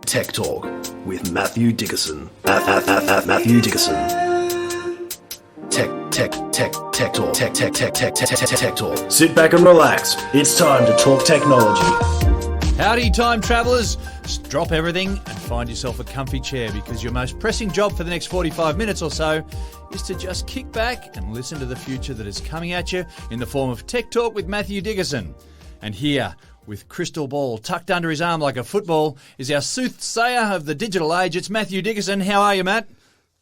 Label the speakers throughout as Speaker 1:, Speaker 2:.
Speaker 1: Tech Talk with Matthew Dickerson. Matthew Dickerson. Tech Talk. Sit back and relax. It's time to talk technology.
Speaker 2: Howdy, time travellers. Drop everything and find yourself a comfy chair, because your most pressing job for the next 45 minutes or so is to just kick back and listen to the future that is coming at you in the form of Tech Talk with Matthew Dickerson. And here, with crystal ball tucked under his arm like a football, is our soothsayer of the digital age. It's Matthew Dickerson. How are you, Matt?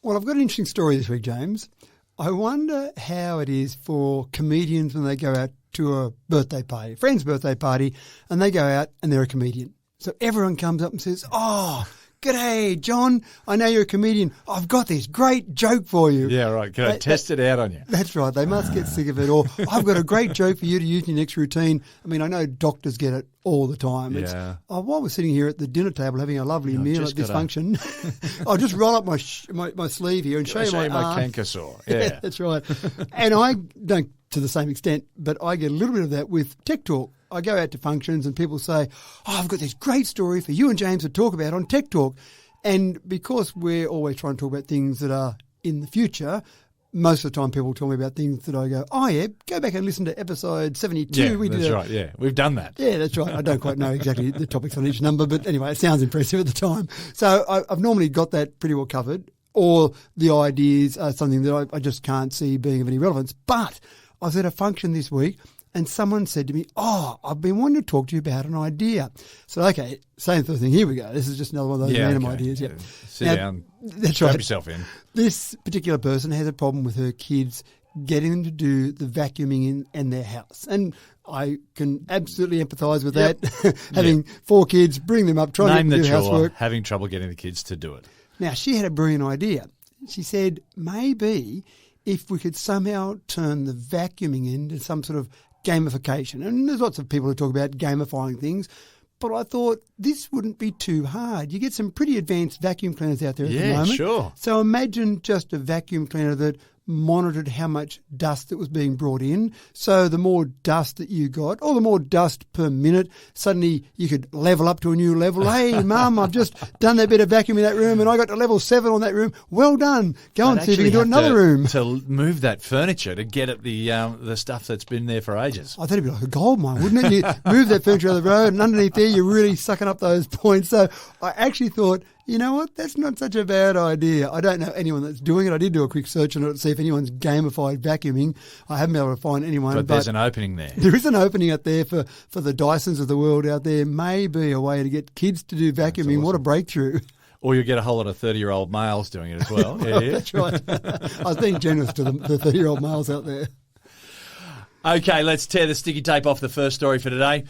Speaker 3: Well, I've got an interesting story this week, James. I wonder how it is for comedians when they go out to a birthday party, a friend's birthday party, and they go out and they're a comedian. So everyone comes up and says, "Oh, g'day, John. I know you're a comedian. I've got this great joke for you."
Speaker 2: Yeah, right. Can I test it out on you?
Speaker 3: That's right. They must get sick of it. Or, "I've got a great joke for you to use in your next routine." I mean, I know doctors get it all the time. It's,
Speaker 2: Yeah.
Speaker 3: while we're sitting here at the dinner table having a lovely meal at this function, I'll just roll up my sleeve here and show you my arm.
Speaker 2: canker sore. Yeah.
Speaker 3: That's right. And I don't to the same extent, but I get a little bit of that with Tech Talk. I go out to functions and people say, "Oh, I've got this great story for you and James to talk about on Tech Talk." And because we're always trying to talk about things that are in the future, most of the time people tell me about things that I go, "Oh, yeah, go back and listen to episode 72.
Speaker 2: Yeah, that's right. Yeah, we've done that.
Speaker 3: Yeah, that's right. I don't quite know exactly the topics on each number, but anyway, it sounds impressive at the time. So I've normally got that pretty well covered, or the ideas are something that I just can't see being of any relevance. But I was at a function this week and someone said to me, "Oh, I've been wanting to talk to you about an idea." So, okay, same sort of thing. Here we go. This is just another one of those random ideas. Yeah.
Speaker 2: Sit down.
Speaker 3: That's
Speaker 2: strap
Speaker 3: right.
Speaker 2: yourself in.
Speaker 3: This particular person has a problem with her kids getting them to do the vacuuming in their house. And I can absolutely empathise with that. Having 4 kids, bring them up, trying to do housework.
Speaker 2: Having trouble getting the kids to do it.
Speaker 3: Now, she had a brilliant idea. She said, maybe if we could somehow turn the vacuuming into some sort of gamification. And there's lots of people who talk about gamifying things, but I thought this wouldn't be too hard. You get some pretty advanced vacuum cleaners out there at the moment.
Speaker 2: Yeah, sure.
Speaker 3: So imagine just a vacuum cleaner that monitored how much dust that was being brought in. So the more dust that you got, or the more dust per minute, suddenly you could level up to a new level. "Hey, Mum, I've just done that bit of vacuum in that room and I got to level 7 on that room. Well done. Go and see if you can do it in another room."
Speaker 2: To move that furniture to get at the stuff that's been there for ages.
Speaker 3: I thought it'd be like a gold mine, wouldn't it? You move that furniture out of the road and underneath there you're really sucking up those points. So I actually thought, you know what, that's not such a bad idea. I don't know anyone that's doing it. I did do a quick search on it to see if anyone's gamified vacuuming. I haven't been able to find anyone.
Speaker 2: But there's an opening there.
Speaker 3: There is an opening out there for the Dysons of the world out there. Maybe a way to get kids to do vacuuming. Awesome. What a breakthrough.
Speaker 2: Or you'll get a whole lot of 30-year-old males doing it as well. Yeah.
Speaker 3: That's right. I was being generous to the 30-year-old males out there.
Speaker 2: Okay, let's tear the sticky tape off the first story for today.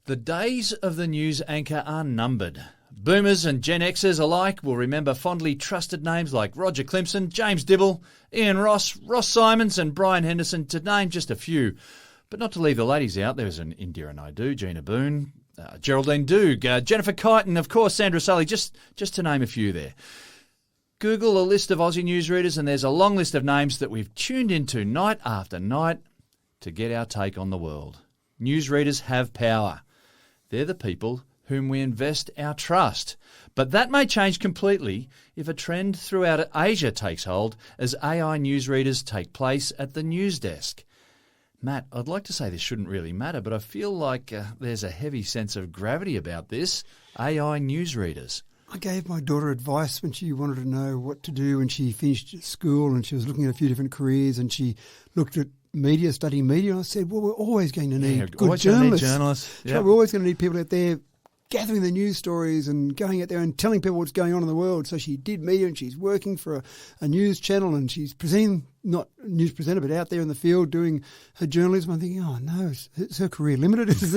Speaker 2: The days of the news anchor are numbered. Boomers and Gen Xers alike will remember fondly trusted names like Roger Clemson, James Dibble, Ian Ross, Ross Simons and Brian Henderson, to name just a few. But not to leave the ladies out, there's an Indira Naidoo, Gina Boone, Geraldine Doog, Jennifer Kite and, of course, Sandra Sully, just to name a few there. Google a list of Aussie newsreaders and there's a long list of names that we've tuned into night after night to get our take on the world. Newsreaders have power. They're the people whom we invest our trust. But that may change completely if a trend throughout Asia takes hold as AI newsreaders take place at the news desk. Matt, I'd like to say this shouldn't really matter, but I feel like there's a heavy sense of gravity about this. AI newsreaders.
Speaker 3: I gave my daughter advice when she wanted to know what to do when she finished school, and she was looking at a few different careers, and she looked at media, studying media, and I said, well, we're always going to need good journalists.
Speaker 2: Yep.
Speaker 3: So we're always going to need people out there gathering the news stories and going out there and telling people what's going on in the world. So she did media and she's working for a news channel and she's presenting, not a news presenter, but out there in the field doing her journalism. I'm thinking, oh no, is her career limited? Is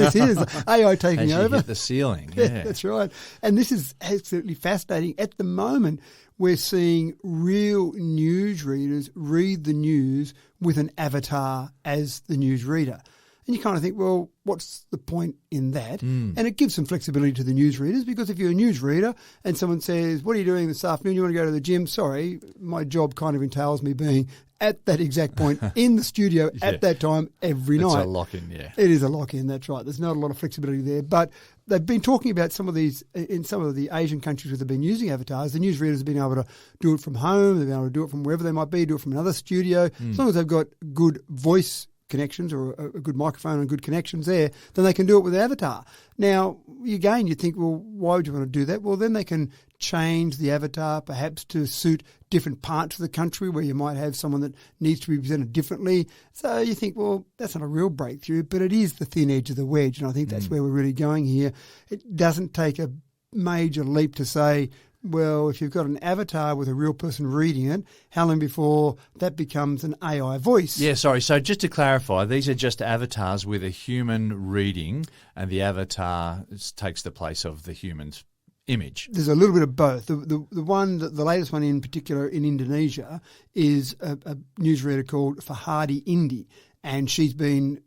Speaker 3: AI taking over?
Speaker 2: Hit the ceiling. Yeah,
Speaker 3: that's right. And this is absolutely fascinating. At the moment, we're seeing real news readers read the news with an avatar as the news reader. And you kind of think, well, what's the point in that? And it gives some flexibility to the newsreaders, because if you're a newsreader and someone says, what are you doing this afternoon? You want to go to the gym? Sorry, my job kind of entails me being at that exact point in the studio at that time every night.
Speaker 2: It's a lock-in, yeah.
Speaker 3: It is a lock-in, that's right. There's not a lot of flexibility there. But they've been talking about some of these in some of the Asian countries where they've been using avatars. The newsreaders have been able to do it from home. They've been able to do it from wherever they might be, do it from another studio. As long as they've got good voice connections or a good microphone and good connections there, then they can do it with an avatar. Now, again, you think, well, why would you want to do that? Well, then they can change the avatar perhaps to suit different parts of the country where you might have someone that needs to be presented differently. So you think, well, that's not a real breakthrough, but it is the thin edge of the wedge, and I think that's where we're really going here. It doesn't take a major leap to say, well, if you've got an avatar with a real person reading it, how long before that becomes an AI voice?
Speaker 2: Yeah, sorry. So just to clarify, these are just avatars with a human reading, and the avatar takes the place of the human's image.
Speaker 3: There's a little bit of both. The latest one in particular in Indonesia is a newsreader called Fahadi Indi, and she's been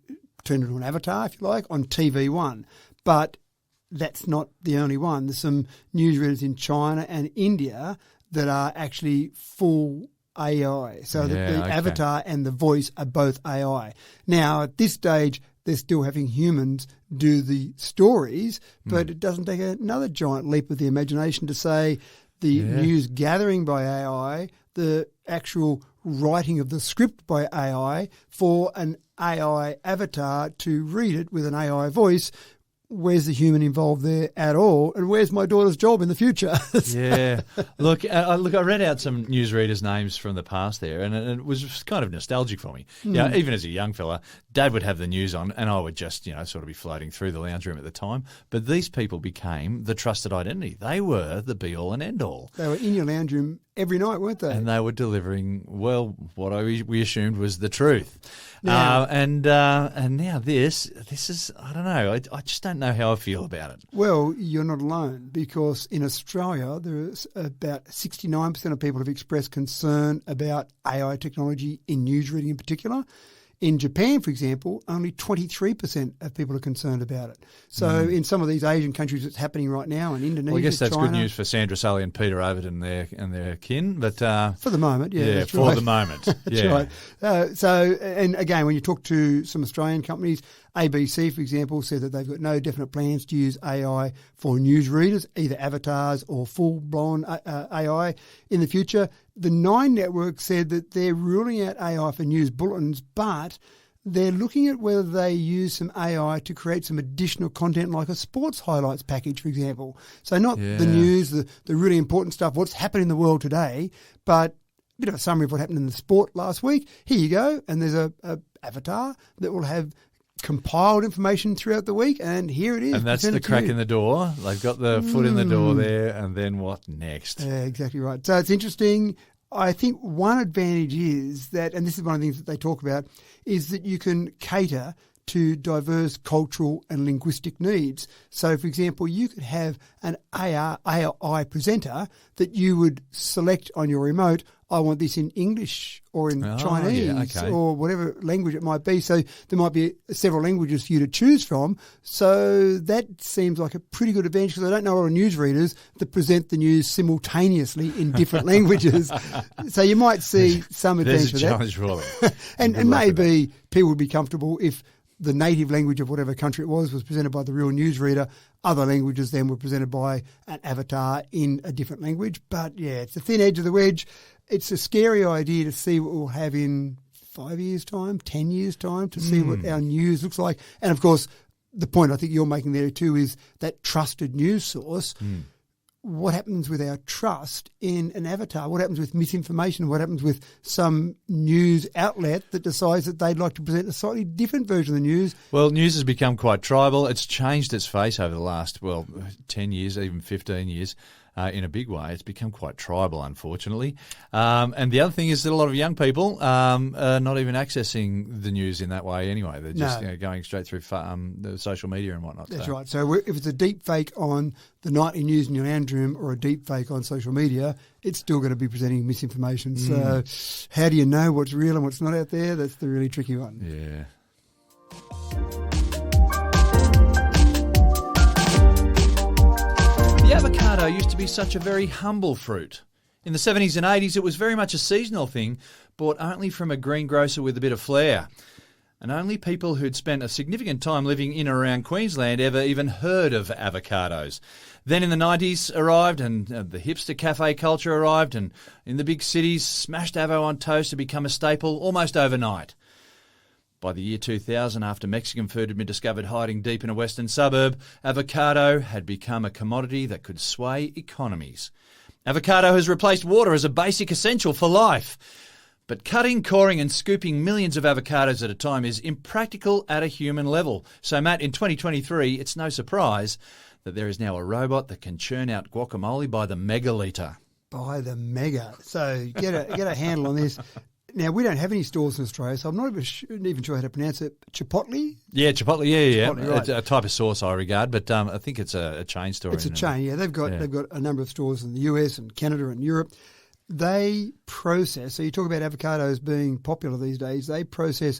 Speaker 3: turned into an avatar, if you like, on TV1. But that's not the only one. There's some newsreaders in China and India that are actually full AI. So the avatar and the voice are both AI. Now, at this stage, they're still having humans do the stories, but it doesn't take another giant leap of the imagination to say the news gathering by AI, the actual writing of the script by AI for an AI avatar to read it with an AI voice. Where's the human involved there at all? And where's my daughter's job in the future?
Speaker 2: Yeah. Look, I read out some newsreaders' names from the past there, and it was kind of nostalgic for me. Yeah, even as a young fella, Dad would have the news on, and I would just, sort of be floating through the lounge room at the time. But these people became the trusted identity. They were the be-all and end-all.
Speaker 3: They were in your lounge room every night, weren't they?
Speaker 2: And they were delivering, well, what we assumed was the truth.
Speaker 3: Now,
Speaker 2: and now this is, I don't know, I just don't know how I feel about it.
Speaker 3: Well, you're not alone, because in Australia, there's about 69% of people have expressed concern about AI technology in newsreading in particular. In Japan, for example, only 23% of people are concerned about it. So in some of these Asian countries, it's happening right now. In Indonesia,
Speaker 2: well, I guess that's
Speaker 3: China,
Speaker 2: good news for Sandra Sully and Peter Overton and their kin. But
Speaker 3: for the moment, yeah,
Speaker 2: for
Speaker 3: right.
Speaker 2: the moment,
Speaker 3: That's right. So, and again, when you talk to some Australian companies, ABC, for example, said that they've got no definite plans to use AI for newsreaders, either avatars or full-blown AI in the future. The Nine Network said that they're ruling out AI for news bulletins, but they're looking at whether they use some AI to create some additional content like a sports highlights package, for example. So not the news, the really important stuff, what's happened in the world today, but a bit of a summary of what happened in the sport last week. Here you go. And there's a avatar that will have compiled information throughout the week, and here it is.
Speaker 2: And that's the crack in the door. They've got the foot in the door there, and then what next?
Speaker 3: Yeah, exactly right. So it's interesting. I think one advantage is that, and this is one of the things that they talk about, is that you can cater to diverse cultural and linguistic needs. So, for example, you could have an AI presenter that you would select on your remote, I want this in English or in Chinese or whatever language it might be. So there might be several languages for you to choose from. So that seems like a pretty good advantage, because I don't know a lot of newsreaders that present the news simultaneously in different languages. So you might see some advantage for that.
Speaker 2: There's a challenge for them.
Speaker 3: And maybe people would be comfortable if the native language of whatever country it was presented by the real newsreader. Other languages then were presented by an avatar in a different language. But, yeah, it's the thin edge of the wedge. It's a scary idea to see what we'll have in 5 years' time, 10 years' time, to see what our news looks like. And, of course, the point I think you're making there too is that trusted news source. What happens with our trust in an avatar? What happens with misinformation? What happens with some news outlet that decides that they'd like to present a slightly different version of the news?
Speaker 2: Well, news has become quite tribal. It's changed its face over the last, 10 years, even 15 years. In a big way. It's become quite tribal, unfortunately. And the other thing is that a lot of young people are not even accessing the news in that way anyway. They're just going straight through the social media and whatnot.
Speaker 3: That's right. So if it's a deep fake on the nightly news in your lounge room or a deep fake on social media, it's still going to be presenting misinformation. So how do you know what's real and what's not out there? That's the really tricky one.
Speaker 2: Yeah. The avocado used to be such a very humble fruit. In the 70s and 80s, it was very much a seasonal thing, bought only from a greengrocer with a bit of flair. And only people who'd spent a significant time living in and around Queensland ever even heard of avocados. Then in the 90s arrived and the hipster cafe culture arrived, and in the big cities, smashed avo on toast had become a staple almost overnight. By the year 2000, after Mexican food had been discovered hiding deep in a western suburb, avocado had become a commodity that could sway economies. Avocado has replaced water as a basic essential for life. But cutting, coring and scooping millions of avocados at a time is impractical at a human level. So, Matt, in 2023, it's no surprise that there is now a robot that can churn out guacamole by the megalitre.
Speaker 3: By the mega. So get a handle on this. Now, we don't have any stores in Australia, so I'm not even sure how to pronounce it. Chipotle?
Speaker 2: Yeah, Chipotle, yeah.
Speaker 3: Chipotle, right.
Speaker 2: It's a type of sauce I regard, but I think it's a chain store.
Speaker 3: It's a chain, yeah. They've got a number of stores in the US and Canada and Europe. They process, so you talk about avocados being popular these days, they process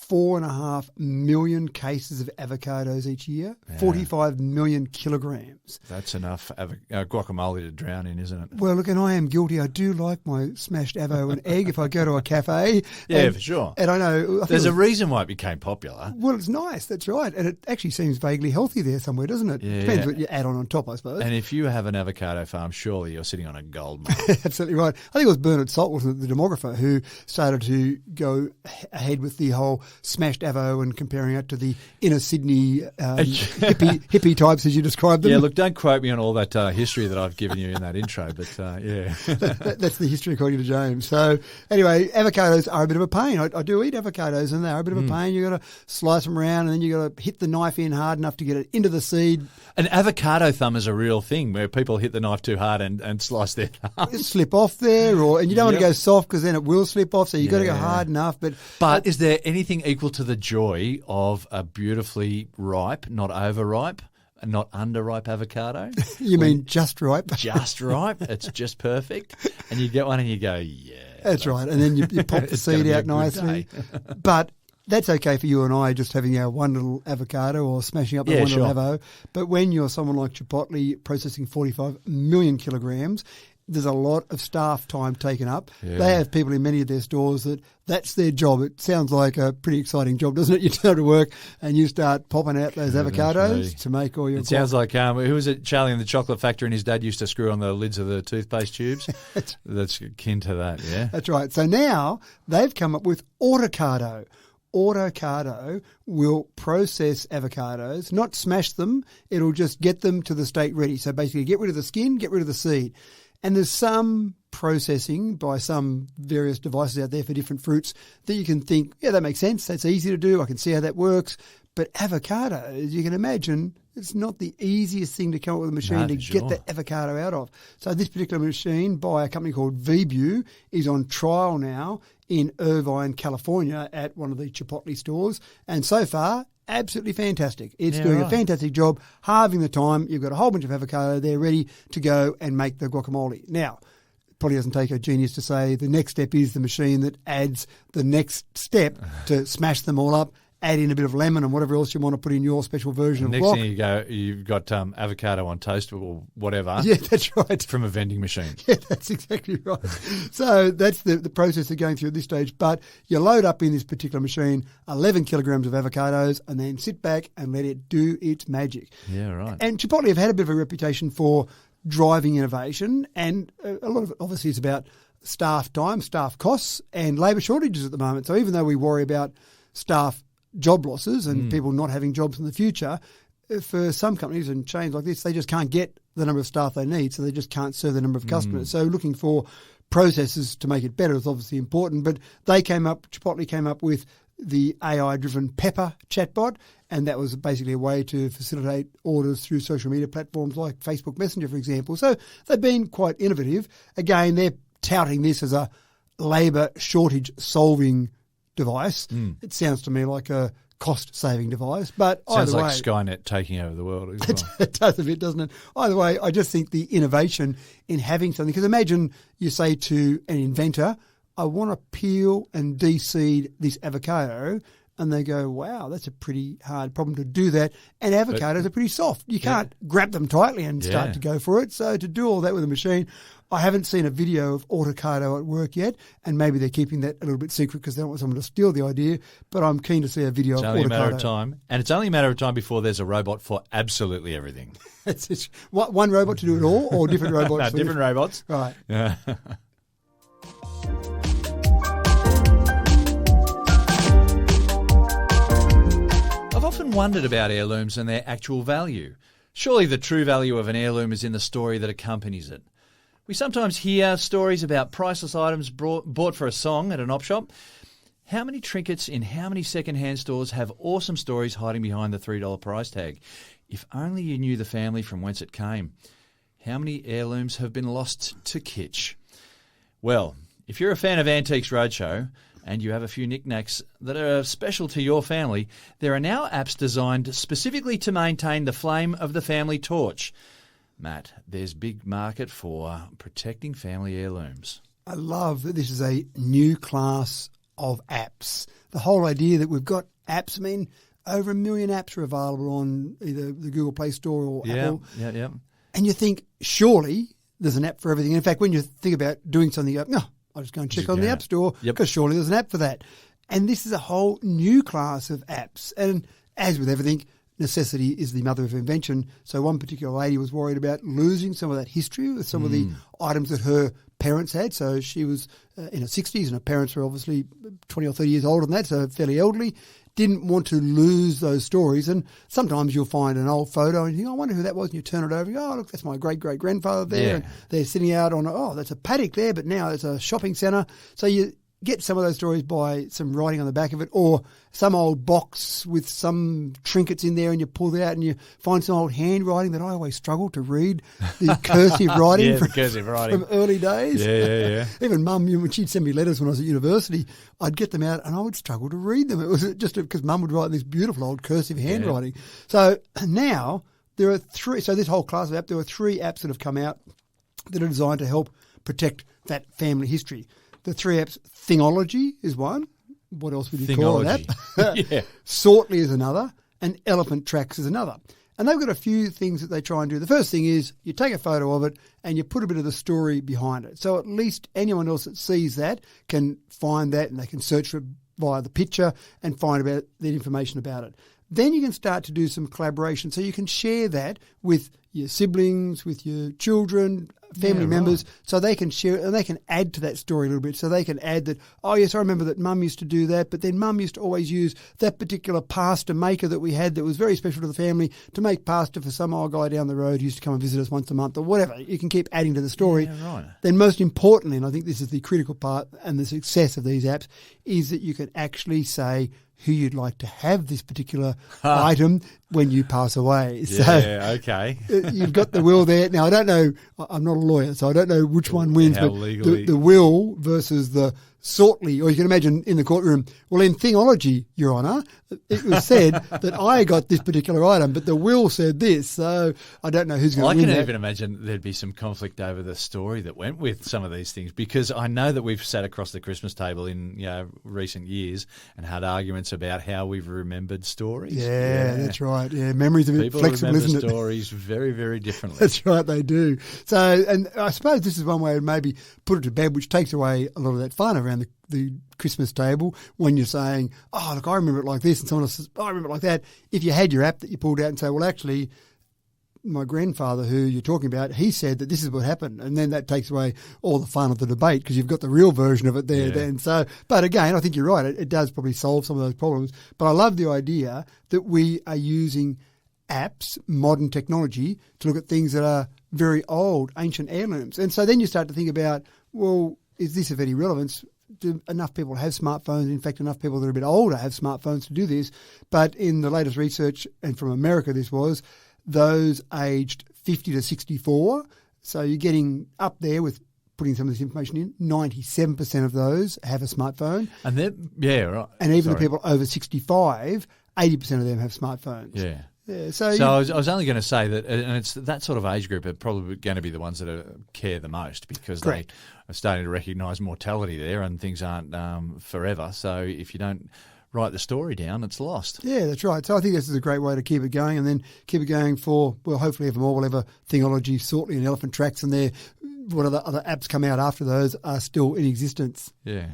Speaker 3: 4.5 million cases of avocados each year, 45 million kilograms.
Speaker 2: That's enough guacamole to drown in, isn't it?
Speaker 3: Well, look, and I am guilty. I do like my smashed avo and egg if I go to a cafe.
Speaker 2: Yeah, for sure.
Speaker 3: And I know...
Speaker 2: There's a reason why it became popular.
Speaker 3: Well, it's nice, that's right. And it actually seems vaguely healthy there somewhere, doesn't it?
Speaker 2: Yeah,
Speaker 3: Depends what you add on top, I suppose.
Speaker 2: And if you have an avocado farm, surely you're sitting on a gold mine.
Speaker 3: Absolutely right. I think it was Bernard Salt, wasn't it, the demographer, who started to go ahead with the whole smashed avo and comparing it to the inner Sydney hippie types as you described them.
Speaker 2: Yeah, look, don't quote me on all that history that I've given you in that intro, but yeah.
Speaker 3: That's the history according to James. So anyway, avocados are a bit of a pain. I do eat avocados and they are a bit of a pain. You've got to slice them around and then you've got to hit the knife in hard enough to get it into the seed.
Speaker 2: An avocado thumb is a real thing where people hit the knife too hard and slice their thumb.
Speaker 3: It'll slip off there, and you don't want to go soft because then it will slip off, so you've got to go hard enough. But
Speaker 2: is there anything equal to the joy of a beautifully ripe, not overripe, and not underripe avocado?
Speaker 3: You mean just ripe?
Speaker 2: Just ripe. It's just perfect. And you get one and you go, yeah.
Speaker 3: That's right. And then you pop the seed out nicely. But that's okay for you and I just having our one little avocado or smashing up the one little avo. But when you're someone like Chipotle processing 45 million kilograms, there's a lot of staff time taken up. Yeah. They have people in many of their stores that's their job. It sounds like a pretty exciting job, doesn't it? You turn to work and you start popping out those avocados to make all your...
Speaker 2: It sounds like, who was it, Charlie in the Chocolate Factory, and his dad used to screw on the lids of the toothpaste tubes? That's akin to that, yeah.
Speaker 3: That's right. So now they've come up with Autocado. Autocado will process avocados, not smash them. It'll just get them to the state ready. So basically get rid of the skin, get rid of the seed. And there's some processing by some various devices out there for different fruits that you can think, yeah, that makes sense. That's easy to do. I can see how that works. But avocados, you can imagine, it's not the easiest thing to come up with a machine to get the avocado out of. So this particular machine by a company called VBU is on trial now in Irvine, California at one of the Chipotle stores. And so far, absolutely fantastic. It's doing a fantastic job, halving the time. You've got a whole bunch of avocado there ready to go and make the guacamole. Now, it probably doesn't take a genius to say the next step is the machine that adds the next step to smash them all up, add in a bit of lemon and whatever else you want to put in your special version of guac.
Speaker 2: Next thing you go, you've got avocado on toast or whatever.
Speaker 3: Yeah, that's right.
Speaker 2: From a vending machine.
Speaker 3: Yeah, that's exactly right. So that's the process they're going through at this stage. But you load up in this particular machine 11 kilograms of avocados and then sit back and let it do its magic.
Speaker 2: Yeah, right.
Speaker 3: And Chipotle have had a bit of a reputation for driving innovation, and a lot of it obviously is about staff time, staff costs and labour shortages at the moment. So even though we worry about staff job losses and people not having jobs in the future, for some companies and chains like this, they just can't get the number of staff they need, so they just can't serve the number of customers. So looking for processes to make it better is obviously important, but Chipotle came up with the AI-driven Pepper chatbot, and that was basically a way to facilitate orders through social media platforms like Facebook Messenger, for example. So they've been quite innovative. Again, they're touting this as a labour shortage solving device. It sounds to me like a cost-saving device, but
Speaker 2: sounds
Speaker 3: either
Speaker 2: like
Speaker 3: way,
Speaker 2: Skynet taking over the world as well.
Speaker 3: It does a bit, doesn't it? Either way, I just think the innovation in having something, because imagine you say to an inventor, I want to peel and de-seed this avocado, and they go, wow, that's a pretty hard problem to do that. And avocados are pretty soft. You can't grab them tightly and start to go for it. So to do all that with a machine, I haven't seen a video of Autocado at work yet, and maybe they're keeping that a little bit secret because they don't want someone to steal the idea, but I'm keen to see a video of Autocado.
Speaker 2: It's only a matter of time, and it's only a matter of time before there's a robot for absolutely everything.
Speaker 3: It's one robot to do it all, or different robots?
Speaker 2: No, different robots.
Speaker 3: Right.
Speaker 2: Yeah. I've often wondered about heirlooms and their actual value. Surely the true value of an heirloom is in the story that accompanies it. We sometimes hear stories about priceless items bought for a song at an op shop. How many trinkets in how many second-hand stores have awesome stories hiding behind the $3 price tag? If only you knew the family from whence it came. How many heirlooms have been lost to kitsch? Well, if you're a fan of Antiques Roadshow and you have a few knickknacks that are special to your family, there are now apps designed specifically to maintain the flame of the family torch. Matt, there's big market for protecting family heirlooms.
Speaker 3: I love that this is a new class of apps. The whole idea that we've got apps, I mean, over 1 million apps are available on either the Google Play Store or Apple.
Speaker 2: Yeah.
Speaker 3: And you think, surely there's an app for everything. In fact, when you think about doing something, you go, no, I'll just go and check on the App Store because surely there's an app for that. And this is a whole new class of apps. And as with everything, necessity is the mother of invention. So one particular lady was worried about losing some of that history with some of the items that her parents had. So she was in her 60s and her parents were obviously 20 or 30 years older than that, so fairly elderly. Didn't want to lose those stories. And sometimes you'll find an old photo and you think, I wonder who that was. And you turn it over and go, oh, look, that's my great-great-grandfather there.
Speaker 2: Yeah.
Speaker 3: And they're sitting out on, that's a paddock there, but now it's a shopping centre. So you get some of those stories by some writing on the back of it, or some old box with some trinkets in there and you pull that out and you find some old handwriting that I always struggle to read, the cursive writing, from early days.
Speaker 2: Yeah.
Speaker 3: Even Mum, when she'd send me letters when I was at university, I'd get them out and I would struggle to read them. It was just because Mum would write this beautiful old cursive handwriting. So now there are three, so this whole class of app, there are 3 apps that have come out that are designed to help protect that family history. The 3 apps, Thingology is one. What else would you call that? Sortly is another, and Elephant Tracks is another. And they've got a few things that they try and do. The first thing is you take a photo of it and you put a bit of the story behind it. So at least anyone else that sees that can find that and they can search for it via the picture and find about the information about it. Then you can start to do some collaboration. So you can share that with your siblings, with your children, family members, so they can share it and they can add to that story a little bit. So they can add that, oh, yes, I remember that Mum used to do that, but then Mum used to always use that particular pasta maker that we had that was very special to the family to make pasta for some old guy down the road who used to come and visit us once a month or whatever. You can keep adding to the story.
Speaker 2: Yeah, right.
Speaker 3: Then most importantly, and I think this is the critical part and the success of these apps, is that you can actually say who you'd like to have this particular item when you pass away.
Speaker 2: Yeah, okay.
Speaker 3: You've got the will there. Now, I don't know, I'm not a lawyer, so I don't know which one wins,
Speaker 2: How
Speaker 3: but
Speaker 2: legally...
Speaker 3: the will versus the sortly, or you can imagine in the courtroom, well, in Thingology, Your Honour, it was said that I got this particular item, but the will said this, so I don't know who's going to win that.
Speaker 2: I can even imagine there'd be some conflict over the story that went with some of these things, because I know that we've sat across the Christmas table in recent years and had arguments about how we've remembered stories.
Speaker 3: Yeah, that's right. Yeah, memory's a bit
Speaker 2: People
Speaker 3: flexible, isn't it?
Speaker 2: remember stories very, very differently.
Speaker 3: That's right, they do. So, and I suppose this is one way to maybe put it to bed, which takes away a lot of that fun around the Christmas table when you're saying, oh, look, I remember it like this, and someone else says, oh, I remember it like that. If you had your app that you pulled out and say, well, actually, my grandfather who you're talking about, he said that this is what happened, and then that takes away all the fun of the debate because you've got the real version of it there then. So, but again, I think you're right. It does probably solve some of those problems. But I love the idea that we are using apps, modern technology, to look at things that are very old, ancient heirlooms. And so then you start to think about, well, is this of any relevance? Do enough people have smartphones? In fact, enough people that are a bit older have smartphones to do this. But in the latest research, and from America this was, those aged 50 to 64, so you're getting up there with putting some of this information in, 97% of those have a smartphone.
Speaker 2: And they're, right.
Speaker 3: And even the people over 65, 80% of them have smartphones.
Speaker 2: Yeah.
Speaker 3: Yeah, so
Speaker 2: I was only going to say that, and it's that sort of age group are probably going to be the ones that care the most, because they are starting to recognise mortality there and things aren't forever. So if you don't write the story down, it's lost.
Speaker 3: Yeah, that's right. So I think this is a great way to keep it going, and then keep it going for, well, hopefully ever more. We'll have a Thingology, Sortly and Elephant Tracks, and there, what other apps come out after those are still in existence.
Speaker 2: Yeah.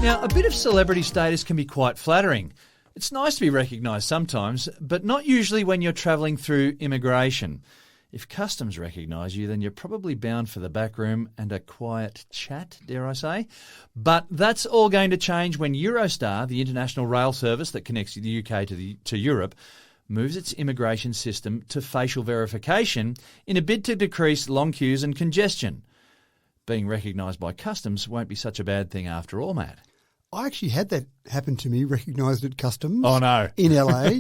Speaker 2: Now, a bit of celebrity status can be quite flattering. It's nice to be recognised sometimes, but not usually when you're travelling through immigration. If customs recognise you, then you're probably bound for the back room and a quiet chat, dare I say. But that's all going to change when Eurostar, the international rail service that connects the UK to Europe, moves its immigration system to facial verification in a bid to decrease long queues and congestion. Being recognised by customs won't be such a bad thing after all, Matt.
Speaker 3: I actually had that happen to me, recognised at customs.
Speaker 2: Oh, no.
Speaker 3: In LA.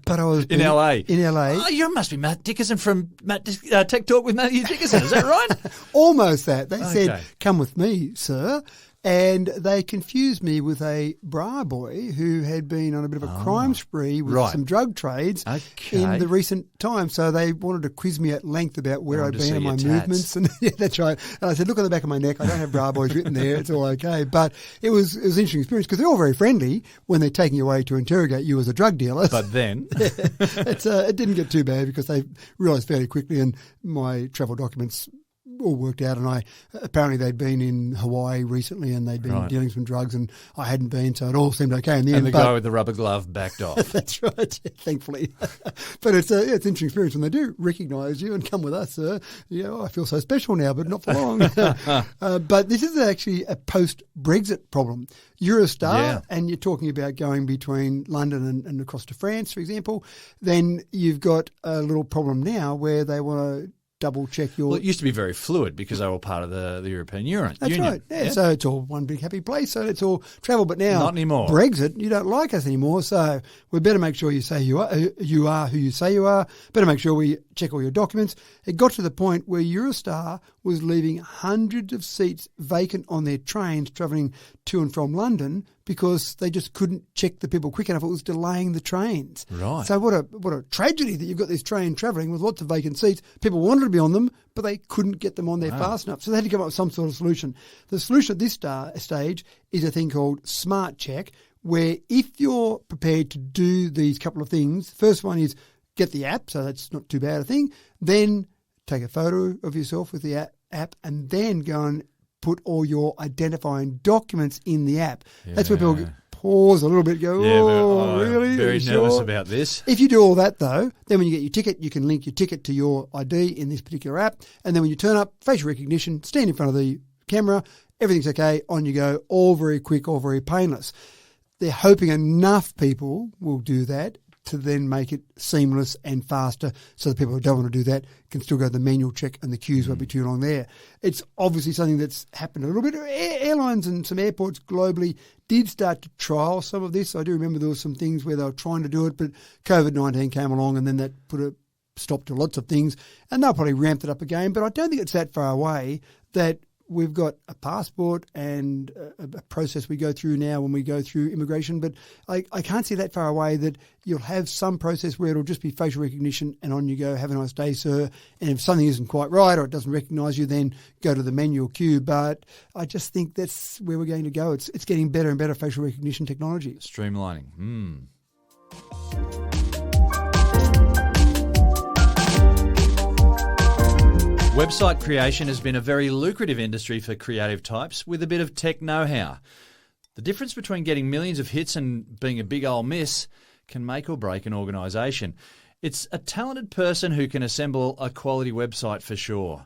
Speaker 3: But I was...
Speaker 2: In LA?
Speaker 3: In LA.
Speaker 2: Oh, you must be Matt Dickerson from Tech Talk with Matthew Dickerson, is that right?
Speaker 3: Almost that. They said,
Speaker 2: Okay.
Speaker 3: "Come with me, sir." And they confused me with a bra boy who had been on a bit of a crime spree with
Speaker 2: right.
Speaker 3: some drug trades
Speaker 2: Okay.
Speaker 3: in the recent time. So they wanted to quiz me at length about where I'd been and my movements. And yeah, that's right. And I said, "Look on the back of my neck. I don't have bra boys written there. It's all okay." But it was an interesting experience because they're all very friendly when they're taking you away to interrogate you as a drug dealer.
Speaker 2: But then...
Speaker 3: It didn't get too bad because they realised fairly quickly, and my travel documents all worked out, and apparently they'd been in Hawaii recently and they'd been dealing some drugs and I hadn't been, so it all seemed okay in the end.
Speaker 2: And the guy with the rubber glove backed off.
Speaker 3: That's right, thankfully. But it's an interesting experience when they do recognise you and come with us, sir. I feel so special now, but not for long. But this is actually a post-Brexit problem. Eurostar, and you're talking about going between London and across to France, for example, then you've got a little problem now where they want to double check your...
Speaker 2: Well, it used to be very fluid because they were part of the European Union.
Speaker 3: That's right. Yeah, so it's all one big happy place, so it's all travel. But now,
Speaker 2: not anymore.
Speaker 3: Brexit, you don't like us anymore, so we better make sure you say you are who you say you are. Better make sure we check all your documents. It got to the point where Eurostar was leaving hundreds of seats vacant on their trains travelling to and from London because they just couldn't check the people quick enough. It was delaying the trains.
Speaker 2: Right.
Speaker 3: So what a tragedy that you've got this train travelling with lots of vacant seats. People wanted to be on them, but they couldn't get them on there fast enough. So they had to come up with some sort of solution. The solution at this stage is a thing called Smart Check, where if you're prepared to do these couple of things, first one is get the app, so that's not too bad a thing. Then take a photo of yourself with the app and then go and put all your identifying documents in the app. Yeah. That's where people pause a little bit and go, really?
Speaker 2: Very nervous about this.
Speaker 3: If you do all that, though, then when you get your ticket, you can link your ticket to your ID in this particular app. And then when you turn up, facial recognition, stand in front of the camera, everything's okay, on you go, all very quick, all very painless. They're hoping enough people will do that to then make it seamless and faster so the people who don't want to do that can still go to the manual check and the queues won't be too long there. It's obviously something that's happened a little bit. Airlines and some airports globally did start to trial some of this. I do remember there were some things where they were trying to do it, but COVID-19 came along and then that put a stop to lots of things, and they'll probably ramp it up again. But I don't think it's that far away that we've got a passport and a process we go through now when we go through immigration, but I can't see that far away that you'll have some process where it'll just be facial recognition and on you go, have a nice day, sir. And if something isn't quite right or it doesn't recognise you, then go to the manual queue. But I just think that's where we're going to go. It's getting better and better facial recognition technology.
Speaker 2: Streamlining. Website creation has been a very lucrative industry for creative types with a bit of tech know-how. The difference between getting millions of hits and being a big old miss can make or break an organisation. It's a talented person who can assemble a quality website for sure.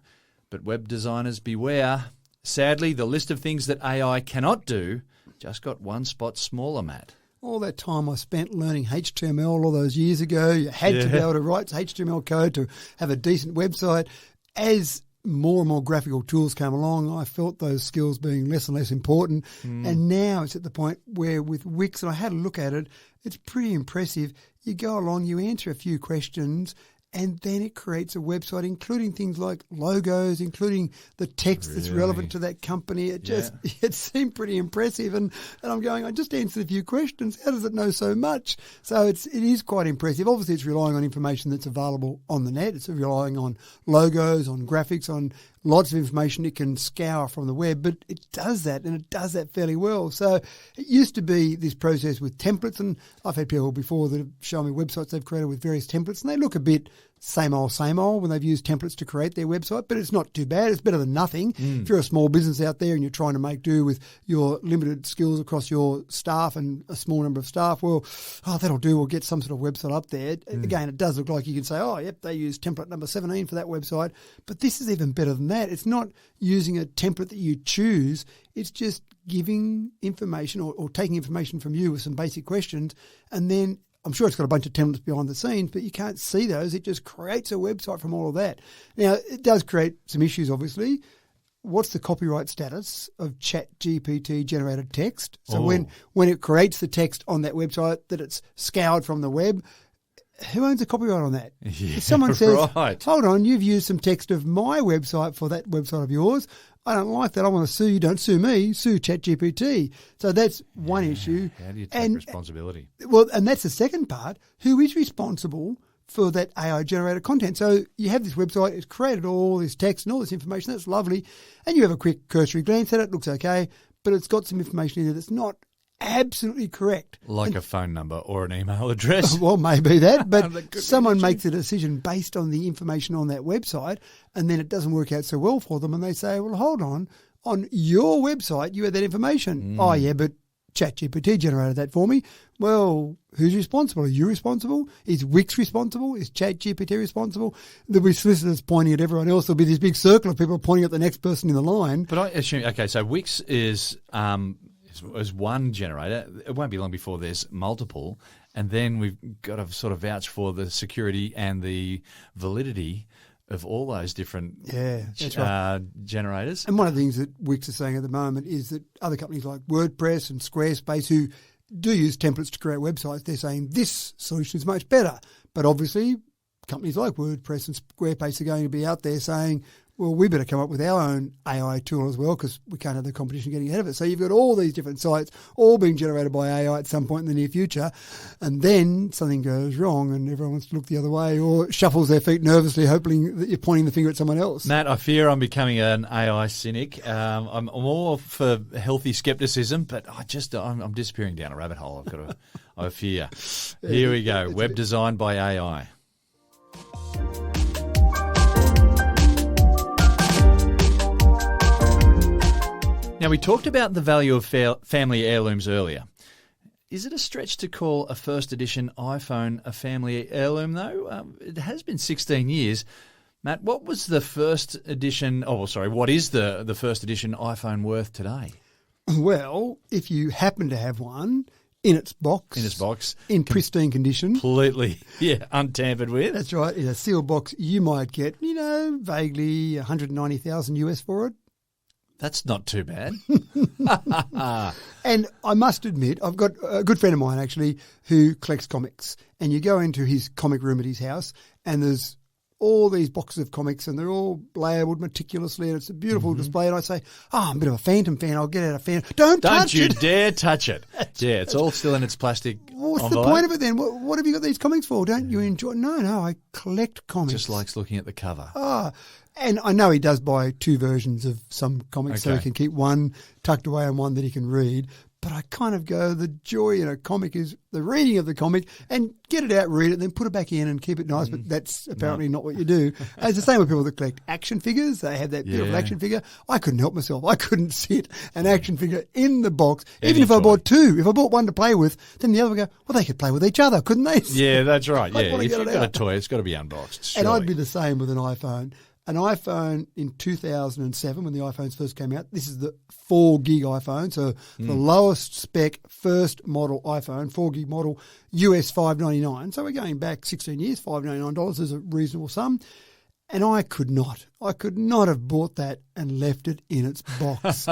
Speaker 2: But web designers beware. Sadly, the list of things that AI cannot do just got one spot smaller, Matt.
Speaker 3: All that time I spent learning HTML all those years ago, you had to be able to write HTML code to have a decent website. As more and more graphical tools came along, I felt those skills being less and less important. And now it's at the point where with Wix, and I had a look at it, it's pretty impressive. You go along, you answer a few questions, and then it creates a website, including things like logos, including the text that's relevant to that company. It seemed pretty impressive. And I'm going, I just answered a few questions. How does it know so much? So it is quite impressive. Obviously, it's relying on information that's available on the net. It's relying on logos, on graphics, on lots of information it can scour from the web, but it does that, and it does that fairly well. So it used to be this process with templates, and I've had people before that have shown me websites they've created with various templates, and they look a bit same old when they've used templates to create their website, but it's not too bad. It's better than nothing. If you're a small business out there and you're trying to make do with your limited skills across your staff and a small number of staff, well, that'll do. We'll get some sort of website up there. Again, it does look like you can say, oh, yep, they use template number 17 for that website, but this is even better than that. It's not using a template that you choose. It's just giving information or taking information from you with some basic questions, and then I'm sure it's got a bunch of templates behind the scenes, but you can't see those. It just creates a website from all of that. Now, it does create some issues, obviously. What's the copyright status of ChatGPT generated text? So when it creates the text on that website that it's scoured from the web, who owns the copyright on that?
Speaker 2: Yeah,
Speaker 3: if someone says,
Speaker 2: right.
Speaker 3: hold on, you've used some text of my website for that website of yours, I don't like that. I want to sue you. Don't sue me. Sue ChatGPT. So that's one issue.
Speaker 2: How do you take responsibility?
Speaker 3: Well, and that's the second part. Who is responsible for that AI-generated content? So you have this website. It's created all this text and all this information. That's lovely. And you have a quick cursory glance at it. It looks okay. But it's got some information in there that's not absolutely correct.
Speaker 2: Like a phone number or an email address.
Speaker 3: Well, maybe that, but someone makes a decision based on the information on that website, and then it doesn't work out so well for them, and they say, well, hold on your website you had that information. Oh, yeah, but ChatGPT generated that for me. Well, who's responsible? Are you responsible? Is Wix responsible? Is ChatGPT responsible? There'll be solicitors pointing at everyone else. There'll be this big circle of people pointing at the next person in the line.
Speaker 2: But I assume, okay, so Wix is one generator. It won't be long before there's multiple, and then we've got to sort of vouch for the security and the validity of all those different generators.
Speaker 3: And one of the things that Wix is saying at the moment is that other companies like WordPress and Squarespace, who do use templates to create websites, they're saying this solution is much better. But obviously companies like WordPress and Squarespace are going to be out there saying, well, we better come up with our own AI tool as well because we can't have the competition getting ahead of it. So you've got all these different sites all being generated by AI at some point in the near future, and then something goes wrong and everyone wants to look the other way or shuffles their feet nervously hoping that you're pointing the finger at someone else.
Speaker 2: Matt, I fear I'm becoming an AI cynic. I'm all for healthy skepticism, but I'm disappearing down a rabbit hole. I fear. Here we go. Web design by AI. Now, we talked about the value of family heirlooms earlier. Is it a stretch to call a first edition iPhone a family heirloom, though? It has been 16 years. Matt, what was the first edition, what is the first edition iPhone worth today?
Speaker 3: Well, if you happen to have one in its box, in pristine condition.
Speaker 2: Completely, untampered with.
Speaker 3: That's right. In a sealed box, you might get, vaguely $190,000 for it.
Speaker 2: That's not too bad.
Speaker 3: And I must admit, I've got a good friend of mine, actually, who collects comics. And you go into his comic room at his house, and there's all these boxes of comics, and they're all labelled meticulously, and it's a beautiful display. And I say, I'm a bit of a Phantom fan. I'll get out a fan. Don't touch
Speaker 2: you
Speaker 3: it.
Speaker 2: Dare touch it. It's all still in its plastic
Speaker 3: What's
Speaker 2: envelope.
Speaker 3: the point of it then? What have you got these comics for? Don't you enjoy? No, I collect comics.
Speaker 2: Just likes looking at the cover.
Speaker 3: And I know he does buy two versions of some comics so he can keep one tucked away and one that he can read. But I kind of go, the joy in a comic is the reading of the comic and get it out, read it, then put it back in and keep it nice. But that's apparently not what you do. And it's the same with people that collect action figures. They have that beautiful action figure. I couldn't help myself. I couldn't sit an action figure in the box. Even if I bought two. If I bought one to play with, then the other would go, well, they could play with each other, couldn't they?
Speaker 2: Yeah, that's right.
Speaker 3: If
Speaker 2: you've got a toy, it's got to be unboxed. Surely.
Speaker 3: And I'd be the same with an iPhone. An iPhone in 2007, when the iPhones first came out, this is the 4 gig iPhone, so the lowest spec first model iPhone, 4 gig model, US $599. So we're going back 16 years, $599 is a reasonable sum. And I could not have bought that and left it in its box.